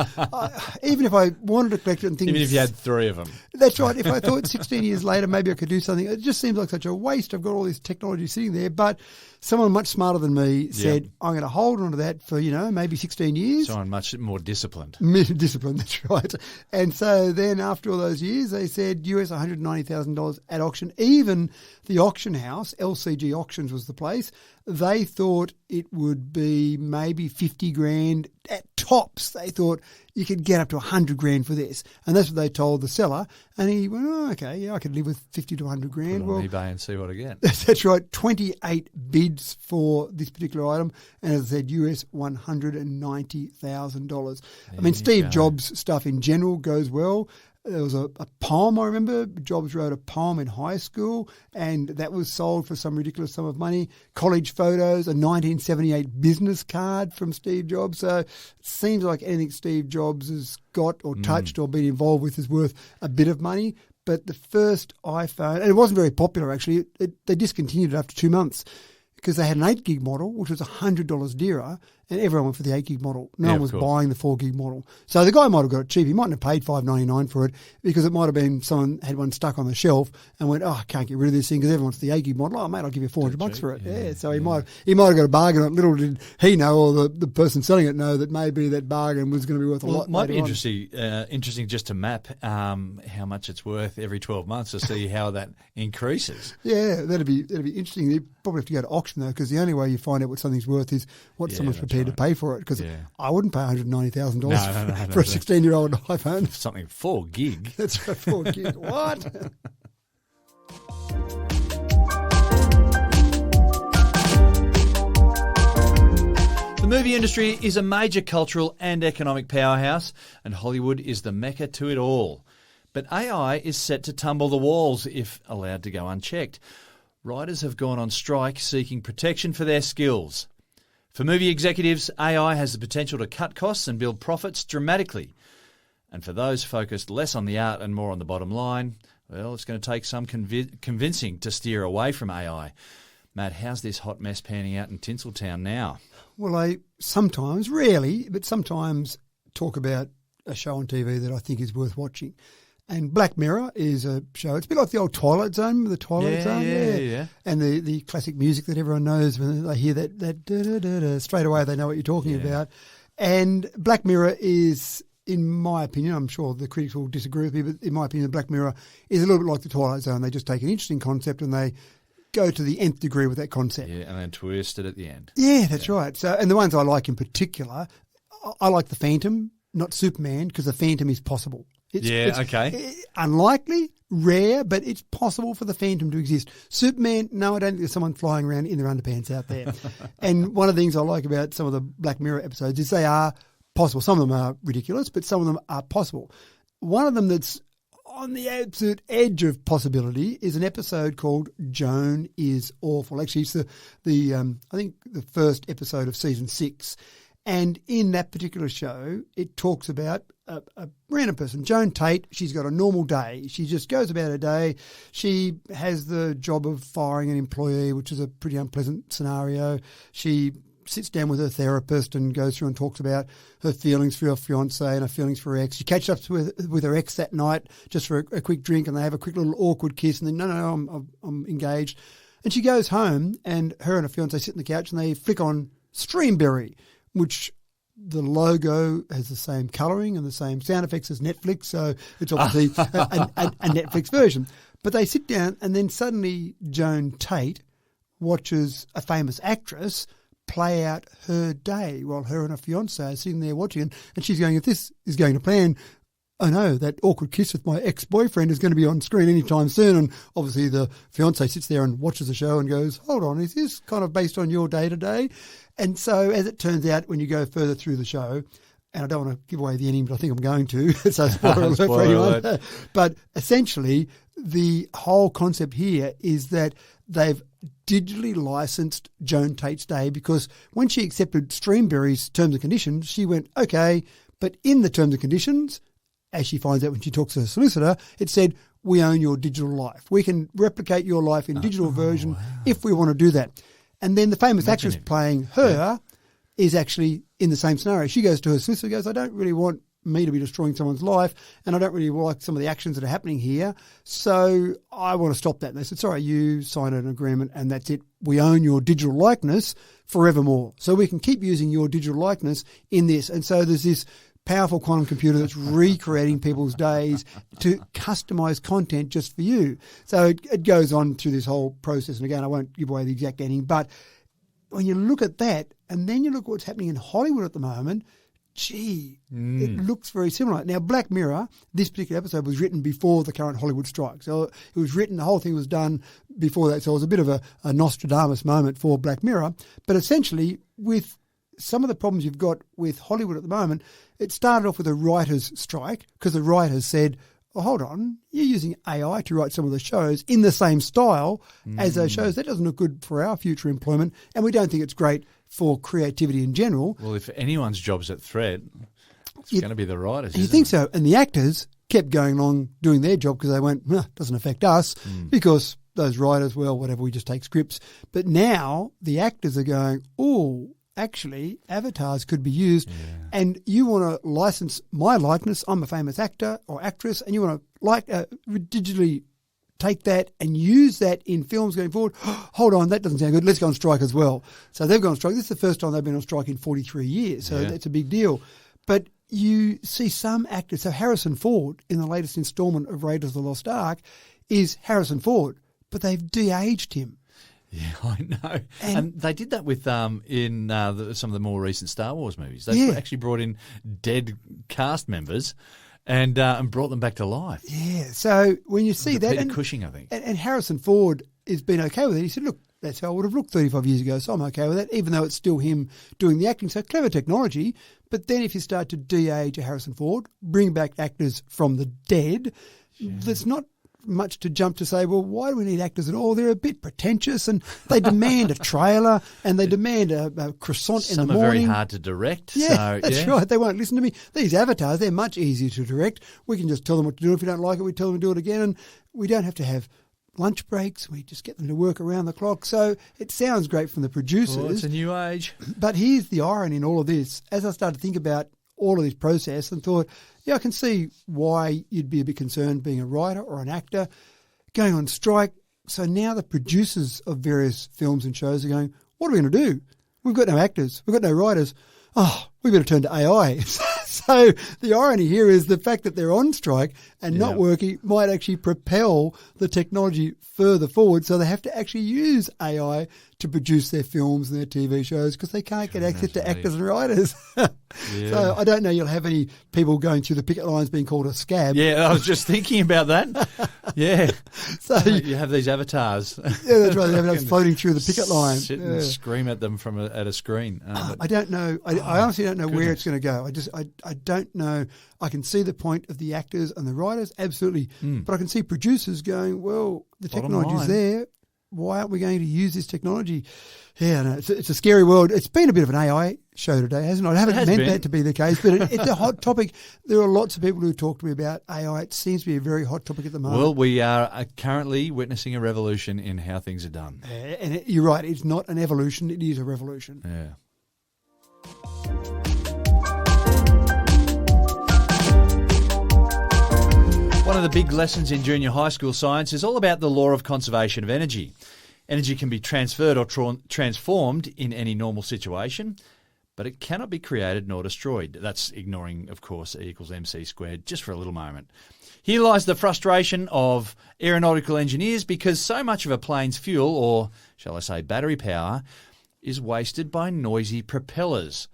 Speaker 3: Even if I wanted to collect it and think...
Speaker 2: Even if you had 3 of them.
Speaker 3: That's right. If I thought 16 years later maybe I could do something, it just seems like such a waste. I've got all this technology sitting there. But someone much smarter than me said, I'm going to hold on to that for, maybe 16 years.
Speaker 2: Someone much more disciplined.
Speaker 3: Disciplined, that's right. And so then after all those years, they said US $190,000 at auction. Even the auction house, LCG Auctions was the place, they thought it would be be maybe 50 grand at tops. They thought you could get up to 100 grand for this. And that's what they told the seller. And he went, oh, okay, yeah, I could live with 50 to 100 grand.
Speaker 2: Put it on eBay and see what I get.
Speaker 3: That's right. 28 bids for this particular item. And as I said, US $190,000. I mean, Steve Jobs stuff in general goes well. There was a poem, I remember. Jobs wrote a poem in high school, and that was sold for some ridiculous sum of money. College photos, a 1978 business card from Steve Jobs. So it seems like anything Steve Jobs has got or touched or been involved with is worth a bit of money. But the first iPhone, and it wasn't very popular actually, they discontinued it after 2 months because they had an 8 gig model, which was $100 dearer, and everyone went for the 8 gig model. No one was buying the 4 gig model. So the guy might have got it cheap. He mightn't have paid $5.99 for it because it might have been someone had one stuck on the shelf and went, oh, I can't get rid of this thing because everyone wants the 8 gig model. Oh, mate, I'll give you $400 for it. Yeah. So he might have got a bargain on it. Little did he know, or the person selling it know, that maybe that bargain was going to be worth a lot.
Speaker 2: It might be interesting just to map how much it's worth every 12 months to see how that increases.
Speaker 3: Yeah, that'd be interesting. You probably have to go to auction though, because the only way you find out what something's worth is what someone's prepared to pay for it. Because I wouldn't pay $190,000 for a 16-year-old iPhone.
Speaker 2: Something 4 gig.
Speaker 3: That's right, 4 gig. What?
Speaker 2: The movie industry is a major cultural and economic powerhouse, and Hollywood is the mecca to it all. But AI is set to tumble the walls if allowed to go unchecked. Writers have gone on strike seeking protection for their skills. For movie executives, AI has the potential to cut costs and build profits dramatically. And for those focused less on the art and more on the bottom line, well, it's going to take some convincing to steer away from AI. Matt, how's this hot mess panning out in Tinseltown now?
Speaker 3: Well, I sometimes, rarely, but sometimes talk about a show on TV that I think is worth watching. And Black Mirror is a show. It's a bit like the old Twilight Zone, the Twilight Zone. Yeah. And the classic music that everyone knows when they hear that da-da-da-da, straight away they know what you're talking about. And Black Mirror is, in my opinion, I'm sure the critics will disagree with me, but in my opinion, Black Mirror is a little bit like the Twilight Zone. They just take an interesting concept and they go to the nth degree with that concept.
Speaker 2: Yeah, and then twist it at the end.
Speaker 3: Yeah, that's right. So, and the ones I like in particular, I like the Phantom, not Superman, because the Phantom is possible. It's unlikely, rare, but it's possible for the Phantom to exist. Superman, no, I don't think there's someone flying around in their underpants out there. And one of the things I like about some of the Black Mirror episodes is they are possible. Some of them are ridiculous, but some of them are possible. One of them that's on the absolute edge of possibility is an episode called Joan is Awful. Actually, it's the I think the first episode of season 6. And in that particular show, it talks about a random person, Joan Tate. She's got a normal day. She just goes about her day. She has the job of firing an employee, which is a pretty unpleasant scenario. She sits down with her therapist and goes through and talks about her feelings for her fiancé and her feelings for her ex. She catches up with her ex that night just for a quick drink, and they have a quick little awkward kiss, and then, no, I'm engaged. And she goes home, and her and her fiancé sit on the couch, and they flick on Streamberry, which the logo has the same colouring and the same sound effects as Netflix, so it's obviously a Netflix version. But they sit down, and then suddenly Joan Tate watches a famous actress play out her day while her and her fiancé are sitting there watching, and she's going, if this is going to plan, oh no, that awkward kiss with my ex-boyfriend is going to be on screen anytime soon. And obviously the fiancé sits there and watches the show and goes, hold on, is this kind of based on your day-to-day? And so as it turns out, when you go further through the show, and I don't want to give away the ending, but I think I'm going to, so spoiler alert for anyone. But essentially, the whole concept here is that they've digitally licensed Joan Tate's day, because when she accepted Streamberry's terms and conditions, she went, okay, but in the terms and conditions, as she finds out when she talks to her solicitor, it said, we own your digital life. We can replicate your life in digital version if we want to do that. And then the famous actress playing her is actually in the same scenario. She goes to her solicitor and goes, I don't really want me to be destroying someone's life, and I don't really like some of the actions that are happening here, so I want to stop that. And they said, sorry, you signed an agreement and that's it. We own your digital likeness forevermore. So we can keep using your digital likeness in this. And so there's this powerful quantum computer that's recreating people's days to customize content just for you. So it goes on through this whole process. And again, I won't give away the exact ending, but when you look at that and then you look at what's happening in Hollywood at the moment, gee, it looks very similar. Now, Black Mirror, this particular episode was written before the current Hollywood strike. So it was written, the whole thing was done before that. So it was a bit of a Nostradamus moment for Black Mirror. But essentially, with some of the problems you've got with Hollywood at the moment, it started off with a writer's strike because the writers said, oh, hold on, you're using AI to write some of the shows in the same style as those shows. That doesn't look good for our future employment, and we don't think it's great for creativity in general.
Speaker 2: Well, if anyone's job's at threat, it's going to be the writers,
Speaker 3: You think so? And the actors kept going along doing their job because they went, doesn't affect us because those writers, well, whatever, we just take scripts. But now the actors are going, oh, actually, avatars could be used, and you want to license my likeness. I'm a famous actor or actress, and you want to digitally take that and use that in films going forward. Hold on, that doesn't sound good. Let's go on strike as well. So they've gone on strike. This is the first time they've been on strike in 43 years, so that's a big deal. But you see some actors. So Harrison Ford in the latest instalment of Raiders of the Lost Ark is Harrison Ford, but they've de-aged him.
Speaker 2: Yeah, I know. And they did that with in some of the more recent Star Wars movies. They actually brought in dead cast members and brought them back to life.
Speaker 3: Yeah, so when you see that...
Speaker 2: Peter Cushing, I think.
Speaker 3: And Harrison Ford has been okay with it. He said, look, that's how I would have looked 35 years ago, so I'm okay with that, even though it's still him doing the acting. So clever technology. But then if you start to de-age a Harrison Ford, bring back actors from the dead, that's not much to jump to say, well, why do we need actors at all? They're a bit pretentious and they demand a trailer and they demand a croissant in the morning.
Speaker 2: Some are very hard to direct.
Speaker 3: Yeah,
Speaker 2: so,
Speaker 3: that's right. They won't listen to me. These avatars, they're much easier to direct. We can just tell them what to do. If you don't like it, we tell them to do it again. And we don't have to have lunch breaks. We just get them to work around the clock. So it sounds great from the producers.
Speaker 2: Well, it's a new age.
Speaker 3: But here's the irony in all of this. As I started to think about all of this process and thought, I can see why you'd be a bit concerned being a writer or an actor going on strike. So now the producers of various films and shows are going, what are we going to do? We've got no actors. We've got no writers. Oh, we better turn to AI. So the irony here is the fact that they're on strike and not working might actually propel the technology further forward. So they have to actually use AI to produce their films and their TV shows because they can't get access to actors and writers. So I don't know you'll have any people going through the picket lines being called a scab.
Speaker 2: Yeah, I was just thinking about that. Yeah. So you have these avatars.
Speaker 3: Yeah, that's right. The avatars floating through the picket line.
Speaker 2: Sit and scream at them from at a screen.
Speaker 3: I don't know. I honestly don't know where it's going to go. I don't know. I can see the point of the actors and the writers, absolutely. But I can see producers going, well, the technology's there. Why aren't we going to use this technology? Yeah, no, it's a scary world. It's been a bit of an AI show today, hasn't it? I haven't meant that to be the case, but it's a hot topic. There are lots of people who talk to me about AI. It seems to be a very hot topic at the moment.
Speaker 2: Well, we are currently witnessing a revolution in how things are done.
Speaker 3: And you're right. It's not an evolution. It is a revolution.
Speaker 2: Yeah. One of the big lessons in junior high school science is all about the law of conservation of energy. Energy can be transferred or transformed in any normal situation, but it cannot be created nor destroyed. That's ignoring, of course, E equals MC squared, just for a little moment. Here lies the frustration of aeronautical engineers because so much of a plane's fuel, or shall I say battery power, is wasted by noisy propellers.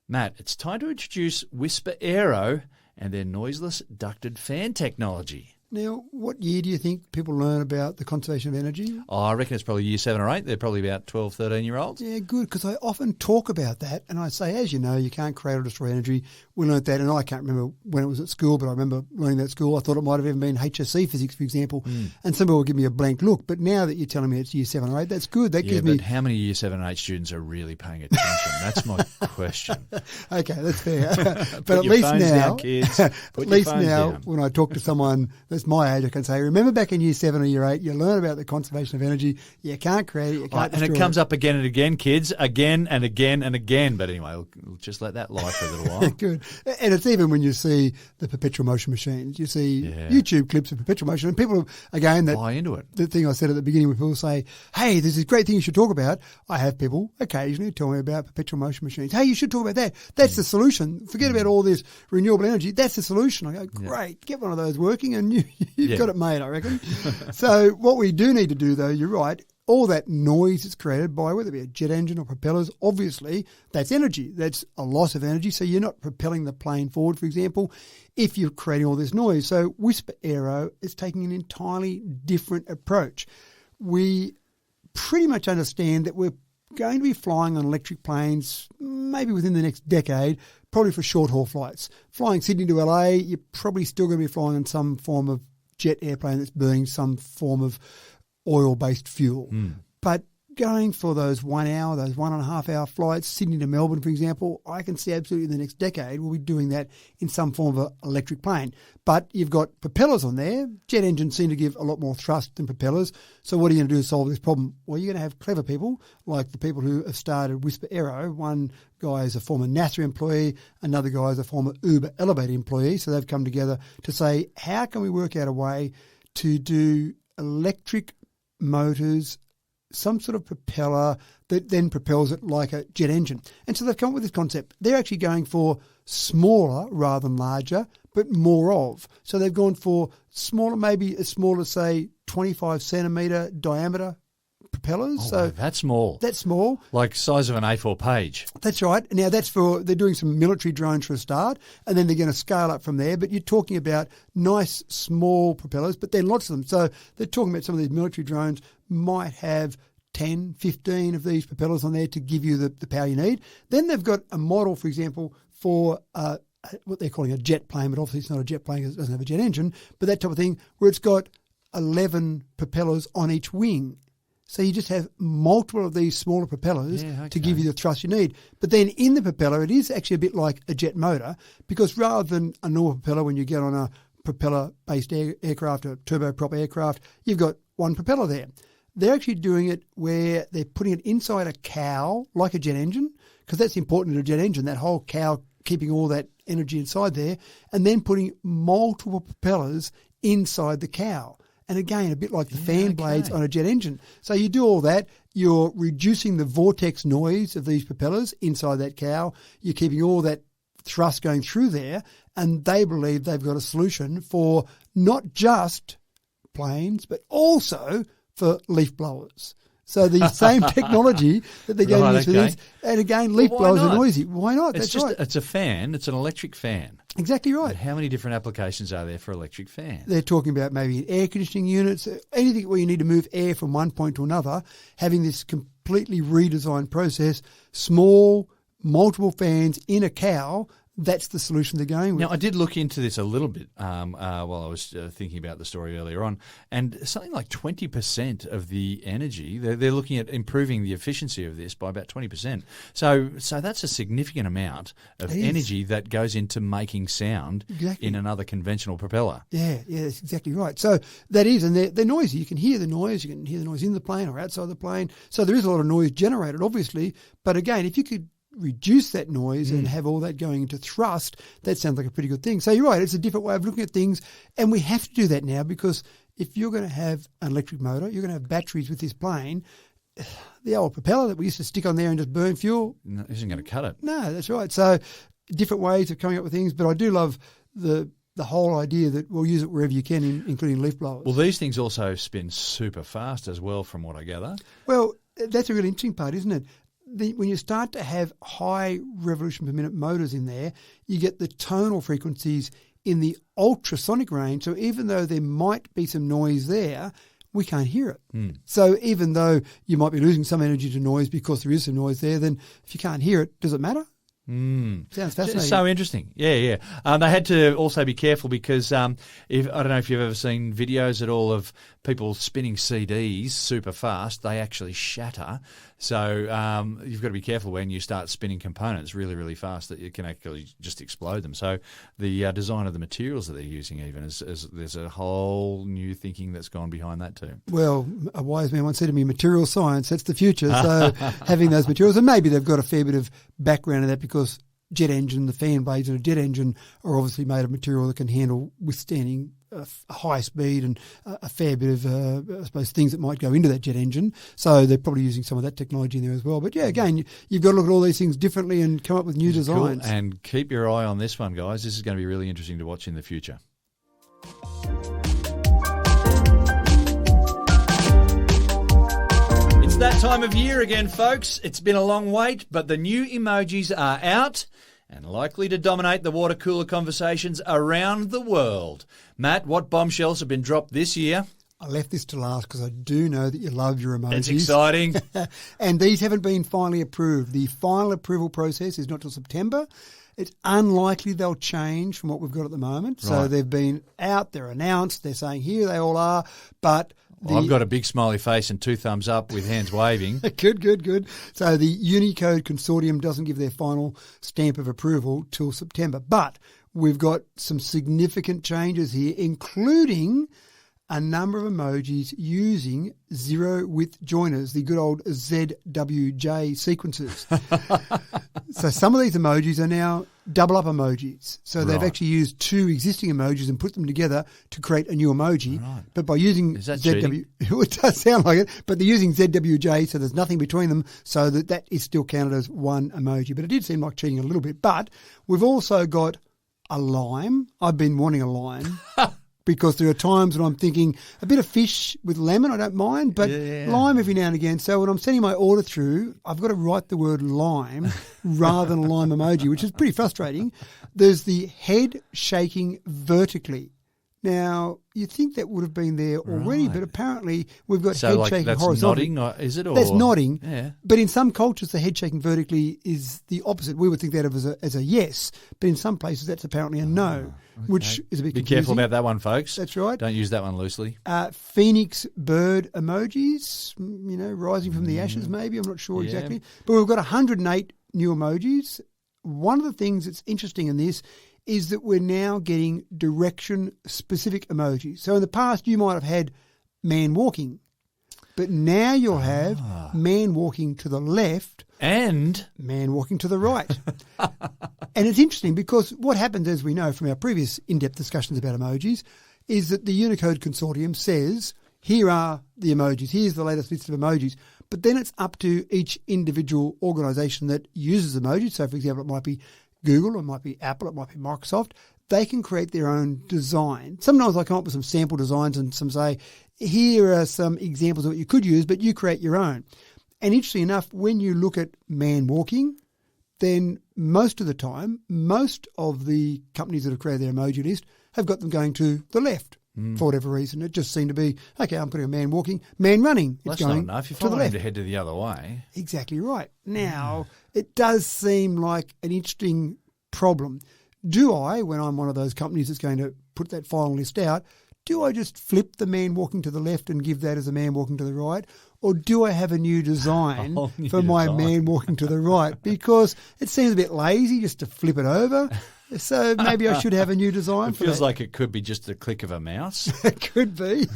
Speaker 2: Matt, it's time to introduce Whisper Aero and their noiseless ducted fan technology.
Speaker 3: Now, what year do you think people learn about the conservation of energy?
Speaker 2: Oh, I reckon it's probably year 7 or 8. They're probably about 12, 13-year-olds.
Speaker 3: Yeah, good, because I often talk about that, and I say, as you know, you can't create or destroy energy. We learnt that, and I can't remember when it was at school, but I remember learning that at school. I thought it might have even been HSC physics, for example, and some people would give me a blank look. But now that you're telling me it's year 7 or 8, that's good. That gives me.
Speaker 2: But how many year 7 and 8 students are really paying attention? That's my question.
Speaker 3: Okay, that's fair. But
Speaker 2: Put
Speaker 3: at
Speaker 2: your
Speaker 3: least
Speaker 2: phones
Speaker 3: now,
Speaker 2: down, kids.
Speaker 3: at least now,
Speaker 2: down.
Speaker 3: when I talk to someone that's my age, I can say, remember back in year 7 or year 8, you learn about the conservation of energy. You can't create it, you can't destroy
Speaker 2: it comes up again and again, kids, again and again and again. But anyway, we'll just let that lie for a little while.
Speaker 3: Good. And it's even when you see the perpetual motion machines. You see YouTube clips of perpetual motion, and people, again, that
Speaker 2: buy into it.
Speaker 3: The thing I said at the beginning when people say, hey, there's this great thing you should talk about. I have people occasionally tell me about perpetual motion machines. Hey, you should talk about that. That's the solution. Forget about all this renewable energy. That's the solution. I go, great, get one of those working and you've got it made, I reckon. So what we do need to do, though, you're right, all that noise is created by whether it be a jet engine or propellers, obviously that's energy. That's a loss of energy. So you're not propelling the plane forward, for example, if you're creating all this noise. So Whisper Aero is taking an entirely different approach. We pretty much understand that we're going to be flying on electric planes maybe within the next decade, probably for short-haul flights. Flying Sydney to LA, you're probably still going to be flying on some form of jet airplane that's burning some form of oil-based fuel. But going for those 1 hour, those 1.5 hour flights, Sydney to Melbourne, for example, I can see absolutely in the next decade we'll be doing that in some form of an electric plane. But you've got propellers on there. Jet engines seem to give a lot more thrust than propellers. So what are you going to do to solve this problem? Well, you're going to have clever people like the people who have started Whisper Aero. One guy is a former NASA employee, another guy is a former Uber Elevator employee. So they've come together to say, how can we work out a way to do electric motors, some sort of propeller that then propels it like a jet engine. And so they've come up with this concept. They're actually going for smaller rather than larger, but more of. So they've gone for smaller, maybe as small as, say, 25 centimetre diameter propellers.
Speaker 2: Oh,
Speaker 3: so
Speaker 2: that's small.
Speaker 3: That's small.
Speaker 2: Like size of an A4 page.
Speaker 3: That's right. Now they're doing some military drones for a start, and then they're going to scale up from there. But you're talking about nice small propellers, but then lots of them. So they're talking about some of these military drones might have 10, 15 of these propellers on there to give you the power you need. Then they've got a model, for example, for what they're calling a jet plane, but obviously it's not a jet plane because it doesn't have a jet engine, but that type of thing where it's got 11 propellers on each wing. So you just have multiple of these smaller propellers to give you the thrust you need. But then in the propeller, it is actually a bit like a jet motor, because rather than a normal propeller when you get on a propeller-based aircraft, a turboprop aircraft, you've got one propeller there. They're actually doing it where they're putting it inside a cowl, like a jet engine, because that's important in a jet engine, that whole cowl keeping all that energy inside there, and then putting multiple propellers inside the cowl. And again, a bit like the fan blades on a jet engine. So you do all that, you're reducing the vortex noise of these propellers inside that cowl, you're keeping all that thrust going through there, and they believe they've got a solution for not just planes, but also for leaf blowers. So the same technology that they're going to use for this. And again, leaf blowers are noisy. Why not?
Speaker 2: That's right. It's a fan. It's an electric fan.
Speaker 3: Exactly right.
Speaker 2: And how many different applications are there for electric fans?
Speaker 3: They're talking about maybe air conditioning units, anything where you need to move air from one point to another, having this completely redesigned process, small, multiple fans in a cowl. That's the solution they're going with.
Speaker 2: Now, I did look into this a little bit while I was thinking about the story earlier on, and something like 20% of the energy, they're looking at improving the efficiency of this by about 20%. So that's a significant amount of energy that goes into making sound in another conventional propeller.
Speaker 3: Yeah, that's exactly right. So that is, and they're noisy. You can hear the noise. You can hear the noise in the plane or outside the plane. So there is a lot of noise generated, obviously. But again, if you could reduce that noise and have all that going into thrust, that sounds like a pretty good thing. So you're right, it's a different way of looking at things, and we have to do that now, because if you're going to have an electric motor, you're going to have batteries with this plane, the old propeller that we used to stick on there and just burn fuel
Speaker 2: isn't going to cut it.
Speaker 3: No, that's right. So different ways of coming up with things, but I do love the whole idea that we'll use it wherever you can, including leaf blowers.
Speaker 2: Well, these things also spin super fast as well, from what I gather.
Speaker 3: Well, that's a really interesting part, isn't it? When you start to have high revolution per minute motors in there, you get the tonal frequencies in the ultrasonic range. So even though there might be some noise there, we can't hear it. So even though you might be losing some energy to noise because there is some noise there, then if you can't hear it, does it matter? Sounds fascinating.
Speaker 2: So interesting. Yeah. They had to also be careful because I don't know if you've ever seen videos at all of people spinning CDs super fast. They actually shatter. So you've got to be careful when you start spinning components really, really fast that you can actually just explode them. So the design of the materials that they're using even is there's a whole new thinking that's gone behind that too.
Speaker 3: Well, a wise man once said to me, material science, that's the future. So having those materials, and maybe they've got a fair bit of background in that, because jet engine, the fan blades in a jet engine are obviously made of material that can handle withstanding a high speed and a fair bit of, I suppose, things that might go into that jet engine. So they're probably using some of that technology in there as well. But yeah, again, you've got to look at all these things differently and come up with new designs.
Speaker 2: Cool. And keep your eye on this one, guys. This is going to be really interesting to watch in the future. that time of year again, folks. It's been a long wait, but the new emojis are out and likely to dominate the water cooler conversations around the world. Matt, what bombshells have been dropped this year?
Speaker 3: I left this to last because I do know that you love your emojis.
Speaker 2: It's exciting.
Speaker 3: And these haven't been finally approved. The final approval process is not till September. It's unlikely they'll change from what we've got at the moment.
Speaker 2: Right.
Speaker 3: So they've been out, they're announced, they're saying here they all are, but...
Speaker 2: I've got a big smiley face and 2 thumbs up with hands waving.
Speaker 3: Good. So the Unicode consortium doesn't give their final stamp of approval till September. But we've got some significant changes here, including a number of emojis using zero width joiners, the good old ZWJ sequences. So some of these emojis are now double up emojis. So they've actually used 2 existing emojis and put them together to create a new emoji.
Speaker 2: Right.
Speaker 3: But by using
Speaker 2: Is that
Speaker 3: ZW, it does sound like it, but they're using ZWJ, so there's nothing between them, so that is still counted as one emoji. But it did seem like cheating a little bit. But we've also got a lime. I've been wanting a lime. Because there are times when I'm thinking a bit of fish with lemon, I don't mind, but lime every now and again. So when I'm sending my order through, I've got to write the word lime rather than a lime emoji, which is pretty frustrating. There's the head shaking vertically. Now, you'd think that would have been there already, but apparently we've got head shaking
Speaker 2: that's
Speaker 3: horizontally.
Speaker 2: nodding, is it? Or?
Speaker 3: That's nodding.
Speaker 2: Yeah.
Speaker 3: But in some cultures, the head shaking vertically is the opposite. We would think that of as a yes, but in some places that's apparently a no, which is a bit confusing.
Speaker 2: Be careful about that one, folks.
Speaker 3: That's right.
Speaker 2: Don't use that one loosely.
Speaker 3: Phoenix bird emojis, rising from the ashes maybe, I'm not sure exactly. But we've got 108 new emojis. One of the things that's interesting in this is that we're now getting direction-specific emojis. So in the past, you might have had man walking, but now you'll have man walking to the left
Speaker 2: and
Speaker 3: man walking to the right. And it's interesting because what happens, as we know from our previous in-depth discussions about emojis, is that the Unicode consortium says, here are the emojis, here's the latest list of emojis, but then it's up to each individual organisation that uses emojis. So, for example, it might be Google, it might be Apple, it might be Microsoft. They can create their own design. Sometimes I come up with some sample designs and some say, here are some examples of what you could use, but you create your own. And interestingly enough, when you look at man walking, then most of the time, most of the companies that have created their emoji list have got them going to the left for whatever reason. It just seemed to be, okay, I'm putting a man walking, man running.
Speaker 2: Well,
Speaker 3: it's
Speaker 2: that's
Speaker 3: going
Speaker 2: not enough. If
Speaker 3: to
Speaker 2: I
Speaker 3: the
Speaker 2: wanted
Speaker 3: left.
Speaker 2: to head to the other way.
Speaker 3: Exactly right. Now, it does seem like an interesting problem. Do I, when I'm one of those companies that's going to put that final list out, do I just flip the man walking to the left and give that as a man walking to the right? Or do I have a new design for my man walking to the right? Because it seems a bit lazy just to flip it over. So maybe I should have a new design
Speaker 2: It
Speaker 3: for
Speaker 2: feels
Speaker 3: that.
Speaker 2: like it could be just the click of a mouse.
Speaker 3: It could be.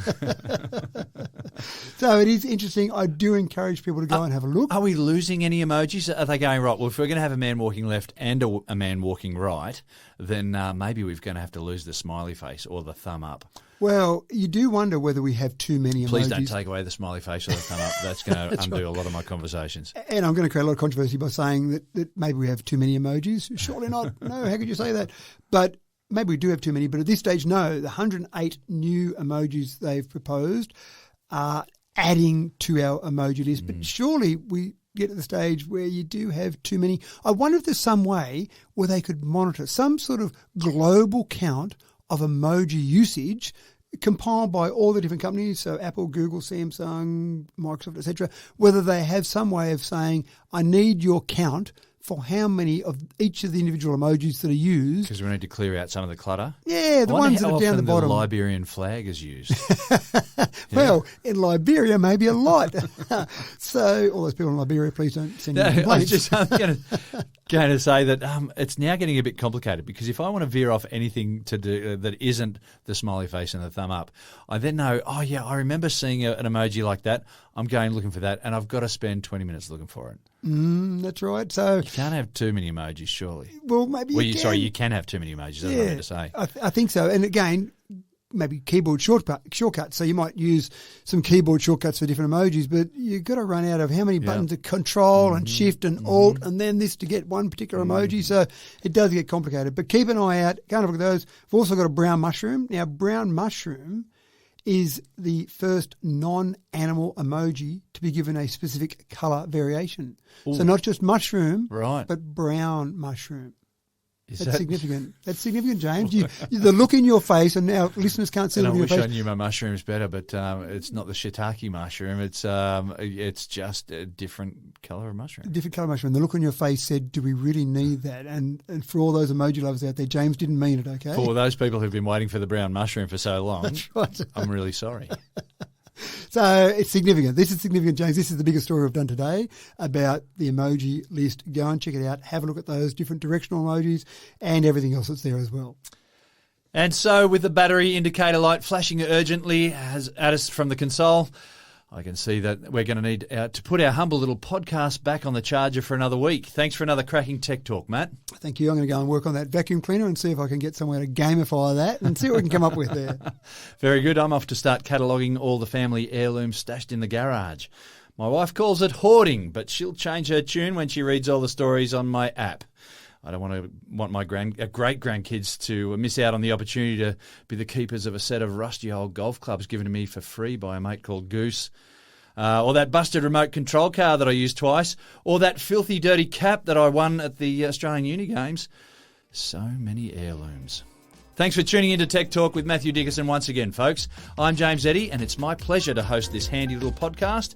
Speaker 3: So it is interesting. I do encourage people to go and have a look.
Speaker 2: Are we losing any emojis? Are they going, right, well, if we're going to have a man walking left and a man walking right, then maybe we're going to have to lose the smiley face or the thumb up.
Speaker 3: Well, you do wonder whether we have too many emojis.
Speaker 2: Please don't take away the smiley face or the thumb up. That's going to
Speaker 3: That's
Speaker 2: undo
Speaker 3: right.
Speaker 2: a lot of my conversations.
Speaker 3: And I'm going to create a lot of controversy by saying that maybe we have too many emojis. Surely not. No, how could you say that? But maybe we do have too many. But at this stage, no. The 108 new emojis they've proposed are adding to our emoji list. But surely we get to the stage where you do have too many. I wonder if there's some way where they could monitor some sort of global count of emoji usage compiled by all the different companies, so Apple, Google, Samsung, Microsoft, etc., whether they have some way of saying, I need your count for how many of each of the individual emojis that are used.
Speaker 2: Because we need to clear out some of the clutter.
Speaker 3: Yeah, the ones that are down the bottom.
Speaker 2: The Liberian flag is used.
Speaker 3: Well, in Liberia, maybe a lot. So, all those people in Liberia, please don't send me
Speaker 2: I was
Speaker 3: complaints.
Speaker 2: just going to say that it's now getting a bit complicated because if I want to veer off anything to do that isn't the smiley face and the thumb up, I then know, oh yeah, I remember seeing an emoji like that. I'm going looking for that, and I've got to spend 20 minutes looking for it.
Speaker 3: That's right. So,
Speaker 2: You can't have too many emojis, surely.
Speaker 3: well, maybe you can.
Speaker 2: Sorry, you can have too many emojis. That's what I meant to say.
Speaker 3: I think so. And again, maybe keyboard shortcuts. So you might use some keyboard shortcuts for different emojis, but you've got to run out of how many buttons of Control and Shift and Alt and then this to get one particular emoji. So it does get complicated. But keep an eye out. Go and have a look at those. We've also got a brown mushroom. Now, brown mushroom is the first non-animal emoji to be given a specific colour variation.
Speaker 2: Ooh.
Speaker 3: So not just mushroom,
Speaker 2: Right.
Speaker 3: but brown mushroom.
Speaker 2: Is
Speaker 3: That's
Speaker 2: that
Speaker 3: significant. That's significant, James. The look in your face, and now listeners can't see
Speaker 2: And
Speaker 3: the
Speaker 2: I
Speaker 3: look in
Speaker 2: wish
Speaker 3: your
Speaker 2: I
Speaker 3: face.
Speaker 2: knew my mushrooms better, but it's not the shiitake mushroom. It's just a different colour of mushroom.
Speaker 3: Different colour mushroom. The look on your face said, do we really need that? And for all those emoji lovers out there, James didn't mean it, okay?
Speaker 2: For those people who've been waiting for the brown mushroom for so long,
Speaker 3: That's right.
Speaker 2: I'm really sorry.
Speaker 3: So it's significant. This is significant, James. This is the biggest story we've done today about the emoji list. Go and check it out. Have a look at those different directional emojis and everything else that's there as well.
Speaker 2: And so with the battery indicator light flashing urgently at us from the console, I can see that we're going to need to put our humble little podcast back on the charger for another week. Thanks for another cracking tech talk, Matt.
Speaker 3: Thank you. I'm going to go and work on that vacuum cleaner and see if I can get somewhere to gamify that and see what we can come up with there.
Speaker 2: Very good. I'm off to start cataloguing all the family heirlooms stashed in the garage. My wife calls it hoarding, but she'll change her tune when she reads all the stories on my app. I don't want my great-grandkids to miss out on the opportunity to be the keepers of a set of rusty old golf clubs given to me for free by a mate called Goose. Or that busted remote control car that I used twice. Or that filthy, dirty cap that I won at the Australian Uni Games. So many heirlooms. Thanks for tuning into Tech Talk with Matthew Dickerson once again, folks. I'm James Eddy, and it's my pleasure to host this handy little podcast.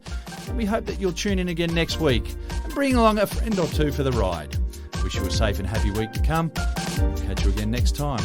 Speaker 2: And we hope that you'll tune in again next week and bring along a friend or two for the ride. Wish you a safe and happy week to come. Catch you again next time.